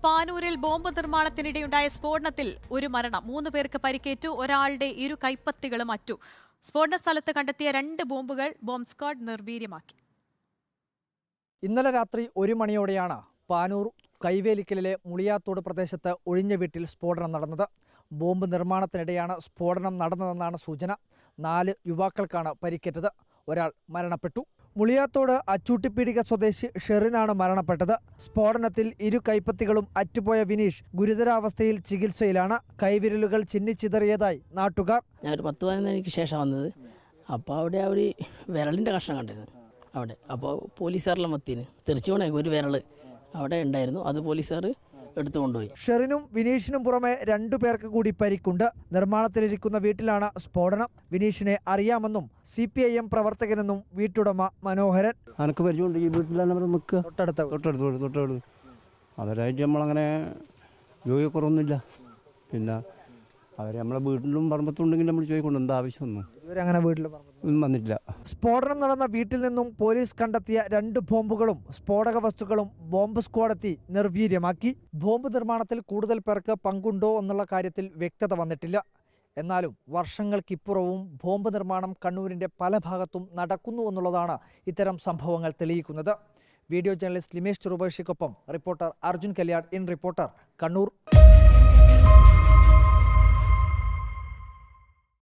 പാനൂരിൽ bomb നിർമ്മാണത്തിനിടെയുണ്ടായ സ്ഫോടനത്തിൽ ഒരു മരണം, 3 പേർക്ക് പരിക്കേറ്റു. ഒരാളുടെ ഇരു കൈപ്പത്തികളും അറ്റു. സ്ഫോടന സ്ഥലത്ത് കണ്ടെത്തിയ 2 ബോംബുകൾ ബോംബ് സ്ക്വാഡ് നിർവീര്യമാക്കി. ഇന്നലെ രാത്രി 1 മണിയോടെയാണ് പാനൂർ കൈവേലിക്കലിലെ മുളിയാത്തോട് പ്രദേശത്ത് ഒഴിഞ്ഞ വീട്ടിൽ സ്ഫോടനം നടന്നത്. ബോംബ് നിർമ്മാണത്തിനിടെയാണ് സ്ഫോടനം നടന്നതെന്നാണ് സൂചന. 4 യുവാക്കൾക്കാണ് പരിക്കേറ്റത്. ഒരാൾ മരണപ്പെട്ടു. മുളിയാത്തോട് അച്ചൂട്ടിപ്പീടിക സ്വദേശി ഷെറിനാണ് മരണപ്പെട്ടത്. സ്ഫോടനത്തിൽ ഇരു കൈപ്പത്തികളും അറ്റുപോയ വിനീഷ് ഗുരുതരാവസ്ഥയിൽ ചികിത്സയിലാണ്. കൈവിരലുകൾ ചിന്നിച്ചിതറിയതായി നാട്ടുകാർ. ഞാൻ ഒരു 10-15 മണിക്ക് ശേഷം വന്നത്. അപ്പോൾ അവിടെ ഒരു വിരലിൻ്റെ കഷ്ണം കണ്ടിരുന്നു അവിടെ. അപ്പോൾ പോലീസുകാരെല്ലാം മത്തിന് തെറിച്ചു പോണേ ഒരു വിരൽ അവിടെ ഉണ്ടായിരുന്നു. അത് പോലീസുകാർ എടുത്തു കൊണ്ടുപോയി. ഷെറിനും വിനീഷിനും പുറമെ 2 പേർക്ക് കൂടി പരിക്കുണ്ട്. നിർമ്മാണത്തിലിരിക്കുന്ന വീട്ടിലാണ് സ്ഫോടനം. വിനീഷിനെ അറിയാമെന്നും CPIM പ്രവർത്തകനെന്നും വീട്ടുടമ മനോഹരൻ. എനിക്ക് പരിചയമുണ്ട്. ഈ വീട്ടിലാണ് അവർ നിൽക്കുക. തൊട്ടടുത്ത് അവരായിട്ട് നമ്മളങ്ങനെ ജോലിക്കുറവൊന്നുമില്ല. പിന്നെ അവർ നമ്മളെ വീട്ടിലും പറമ്പത്തുണ്ടെങ്കിൽ നമ്മൾ ചോദിക്കൊണ്ട് എന്താ ആവശ്യമൊന്നും ഇവരങ്ങനെ വീട്ടിൽ വന്നിട്ടില്ല. സ്ഫോടനം നടന്ന വീട്ടിൽ നിന്നും പോലീസ് കണ്ടെത്തിയ 2 ബോംബുകളും സ്ഫോടക വസ്തുക്കളും ബോംബ് സ്ക്വാഡെത്തി നിർവീര്യമാക്കി. ബോംബ് നിർമ്മാണത്തിൽ കൂടുതൽ പേർക്ക് പങ്കുണ്ടോ എന്നുള്ള കാര്യത്തിൽ വ്യക്തത വന്നിട്ടില്ല. എന്നാലും വർഷങ്ങൾക്കിപ്പുറവും ബോംബ് നിർമ്മാണം കണ്ണൂരിൻ്റെ പല ഭാഗത്തും നടക്കുന്നു എന്നുള്ളതാണ് ഇത്തരം സംഭവങ്ങൾ തെളിയിക്കുന്നത്. വീഡിയോ ജേർണലിസ്റ്റ് ലിമേഷ് ചെറുപേഷിക്കൊപ്പം reporter Arjun Kalyad. In reporter, Kannur.